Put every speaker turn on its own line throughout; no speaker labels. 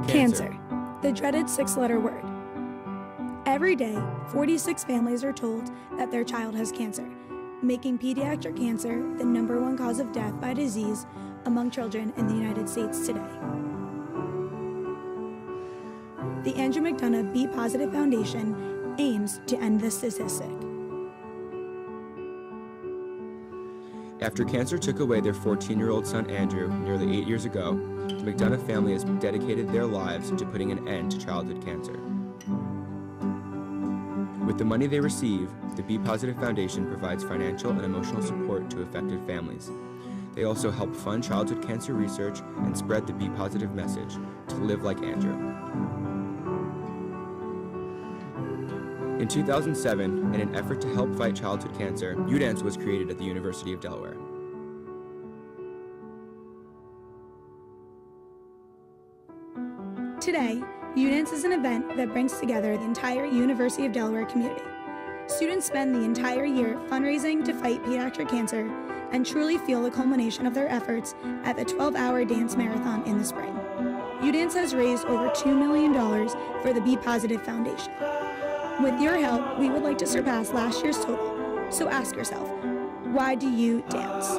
Cancer, the dreaded six-letter word. Every day, 46 families are told that their child has cancer, making pediatric cancer the #1 cause of death by disease among children in the United States today. The Andrew McDonough B Positive Foundation aims to end this statistic.
After cancer took away their 14-year-old son Andrew nearly 8 years ago, the McDonough family has dedicated their lives to putting an end to childhood cancer. With the money they receive, the B Positive Foundation provides financial and emotional support to affected families. They also help fund childhood cancer research and spread the B Positive message to live like Andrew. In 2007, in an effort to help fight childhood cancer, UDance was created at the University of Delaware.
Today, UDance is an event that brings together the entire University of Delaware community. Students spend the entire year fundraising to fight pediatric cancer and truly feel the culmination of their efforts at the 12-hour dance marathon in the spring. UDance has raised over $2 million for the B Positive Foundation. With your help, we would like to surpass last year's total. So ask yourself, why do you dance?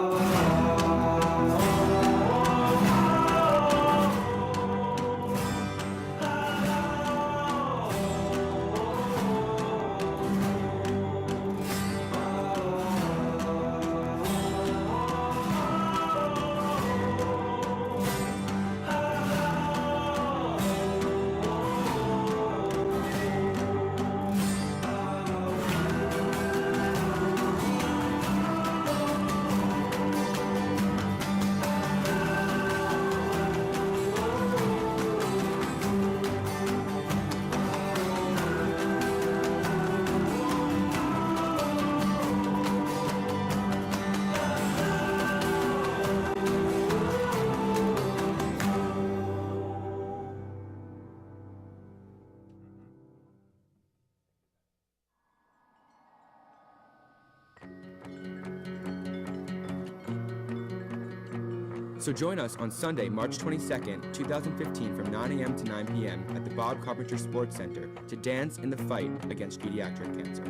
So join us on Sunday, March 22nd, 2015 from 9 a.m. to 9 p.m. at the Bob Carpenter Sports Center to dance in the fight against pediatric cancer.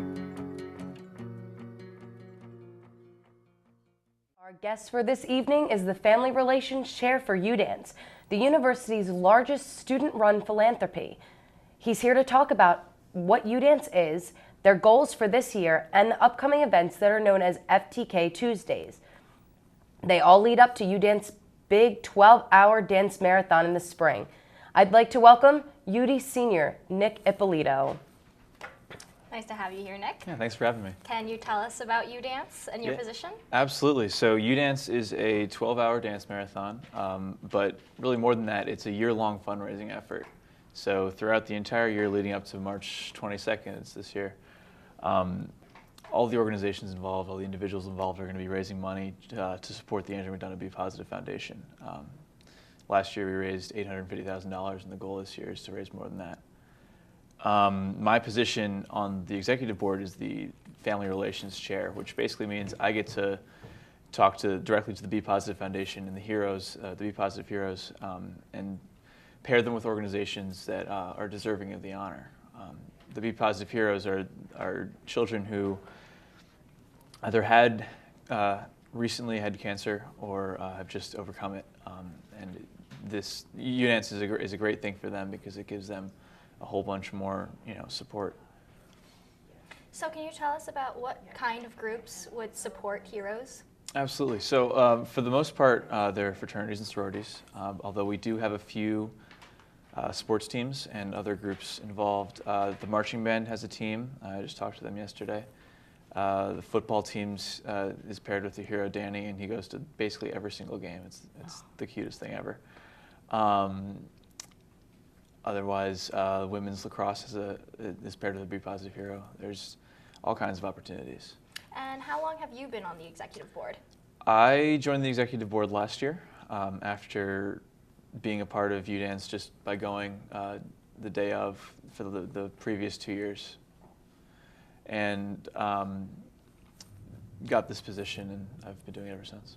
Our guest for this evening is the Family Relations Chair for UDance, the university's largest student-run philanthropy. He's here to talk about what UDance is, their goals for this year, and the upcoming events that are known as FTK Tuesdays. They all lead up to UDance's big 12-hour dance marathon in the spring. I'd like to welcome UD Senior Nick Ippolito.
Nice to have you here, Nick.
Yeah, thanks for having me.
Can you tell us about UDance and your position?
Absolutely. So UDance is a 12-hour dance marathon, but really more than that, it's a year-long fundraising effort. So throughout the entire year leading up to March 22nd, it's this year, all the organizations involved, all the individuals involved are going to be raising money to support the Andrew McDonough B Positive Foundation. Last year we raised $850,000 and the goal this year is to raise more than that. My position on the executive board is the Family Relations Chair, which basically means I get to talk directly to the B Positive Foundation and the heroes, the B Positive heroes, and pair them with organizations that are deserving of the honor. The B Positive heroes are children who either recently had cancer or have just overcome it. And this UDance is a great thing for them because it gives them a whole bunch more, support.
So can you tell us about what kind of groups would support heroes?
Absolutely. So for the most part, they're fraternities and sororities, although we do have a few sports teams and other groups involved. The marching band has a team. I just talked to them yesterday. The football team is paired with the hero Danny, and he goes to basically every single game. It's the cutest thing ever. Otherwise, women's lacrosse is paired with a B Positive hero. There's all kinds of opportunities.
And how long have you been on the executive board?
I joined the executive board last year after being a part of UDance just by going the day of for the previous 2 years. And got this position, and I've been doing it ever since.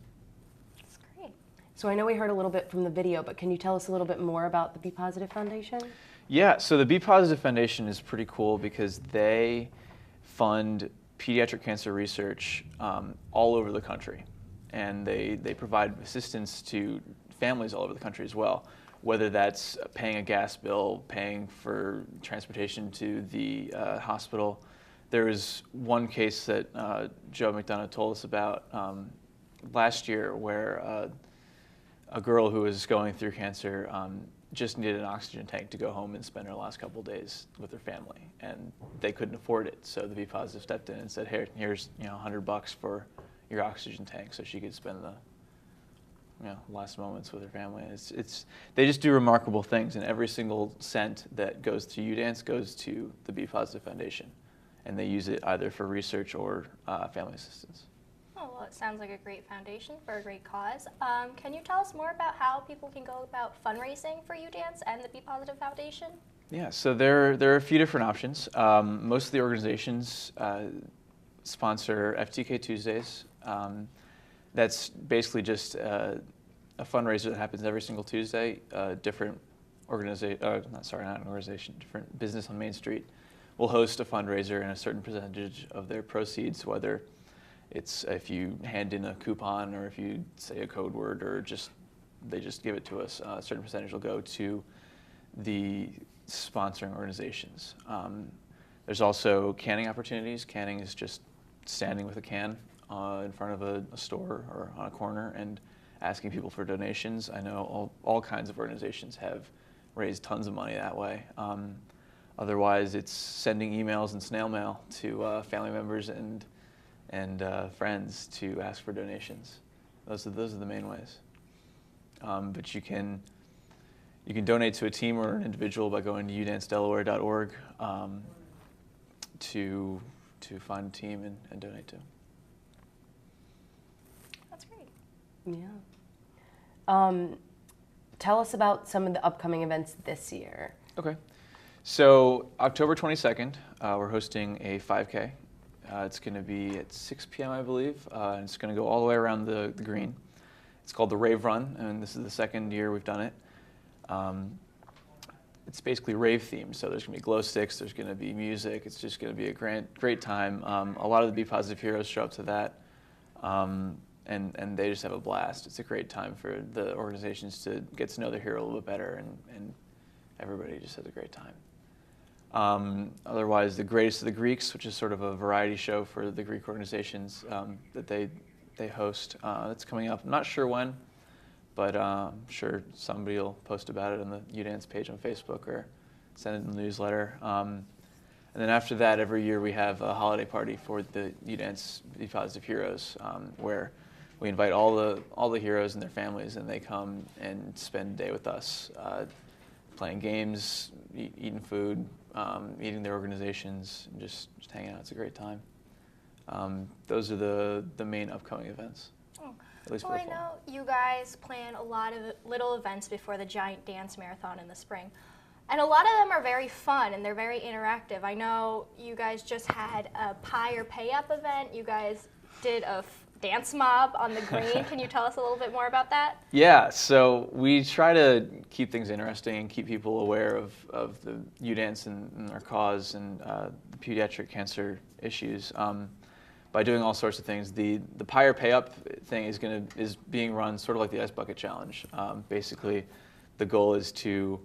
That's great.
So I know we heard a little bit from the video, but can you tell us a little bit more about the Be Positive Foundation?
Yeah, so the Be Positive Foundation is pretty cool because they fund pediatric cancer research all over the country. And they provide assistance to families all over the country as well, whether that's paying a gas bill, paying for transportation to the hospital. There was one case that Joe McDonough told us about last year where a girl who was going through cancer just needed an oxygen tank to go home and spend her last couple of days with her family, and they couldn't afford it. So the Be Positive stepped in and said, "Here's $100 for your oxygen tank," so she could spend the last moments with her family. They just do remarkable things, and every single cent that goes to UDance goes to the Be Positive Foundation, and they use it either for research or family assistance.
Oh, well, it sounds like a great foundation for a great cause. Can you tell us more about how people can go about fundraising for UDance and the Be Positive Foundation?
Yeah, so there are a few different options. Most of the organizations sponsor FTK Tuesdays. That's basically just a fundraiser that happens every single Tuesday. Different different business on Main Street will host a fundraiser, and a certain percentage of their proceeds, whether it's if you hand in a coupon or if you say a code word or they just give it to us, a certain percentage will go to the sponsoring organizations. There's also canning opportunities. Canning is just standing with a can in front of a store or on a corner and asking people for donations. I know all kinds of organizations have raised tons of money that way. Otherwise, it's sending emails and snail mail to family members and friends to ask for donations. Those are the main ways. But you can donate to a team or an individual by going to udancedelaware.org to find a team and donate to.
That's great.
Yeah. Tell us about some of the upcoming events this year.
Okay. So October 22nd, we're hosting a 5K. It's going to be at 6 p.m., I believe, and it's going to go all the way around the green. It's called the Rave Run, and this is the second year we've done it. It's basically rave themed, so there's going to be glow sticks, there's going to be music. It's just going to be a great time. A lot of the Be Positive heroes show up to that, and they just have a blast. It's a great time for the organizations to get to know their hero a little bit better, and everybody just has a great time. Otherwise, the Greatest of the Greeks, which is sort of a variety show for the Greek organizations that they host. That's coming up. I'm not sure when, but I'm sure somebody will post about it on the UDance page on Facebook or send it in the newsletter. And then after that, every year we have a holiday party for the UDance Be Positive Heroes, where we invite all the heroes and their families, and they come and spend a day with us, playing games, eating food, meeting their organizations, and just hanging out. It's a great time. Those are the main upcoming events.
Oh.
At least
Well,
for
I
the fall.
know you guys plan a lot of little events before the giant dance marathon in the spring. And a lot of them are very fun and they're very interactive. I know you guys just had a pie or pay up event. You guys did a dance mob on the green. Can you tell us a little bit more about that?
Yeah, so we try to keep things interesting and keep people aware of the UDance and our cause and the pediatric cancer issues by doing all sorts of things. The pie or pay up thing is being run sort of like the Ice Bucket Challenge. Basically, the goal is to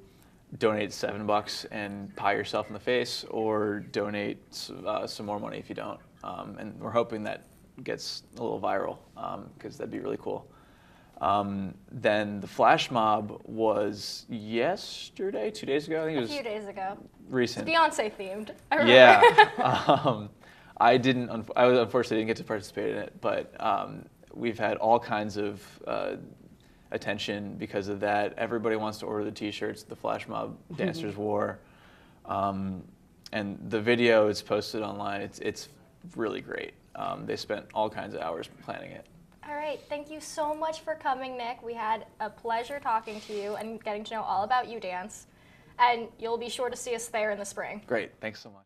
donate $7 and pie yourself in the face, or donate some more money if you don't. And we're hoping that gets a little viral because that'd be really cool. Then the flash mob was yesterday, 2 days ago. I think it was
a few days ago.
Recent.
It's Beyonce themed. I remember.
Yeah. I unfortunately didn't get to participate in it, but we've had all kinds of attention because of that. Everybody wants to order the T-shirts the flash mob dancers wore, and the video is posted online. It's really great. They spent all kinds of hours planning it.
All right, thank you so much for coming, Nick. We had a pleasure talking to you and getting to know all about UDance, and you'll be sure to see us there in the spring.
Great, thanks so much.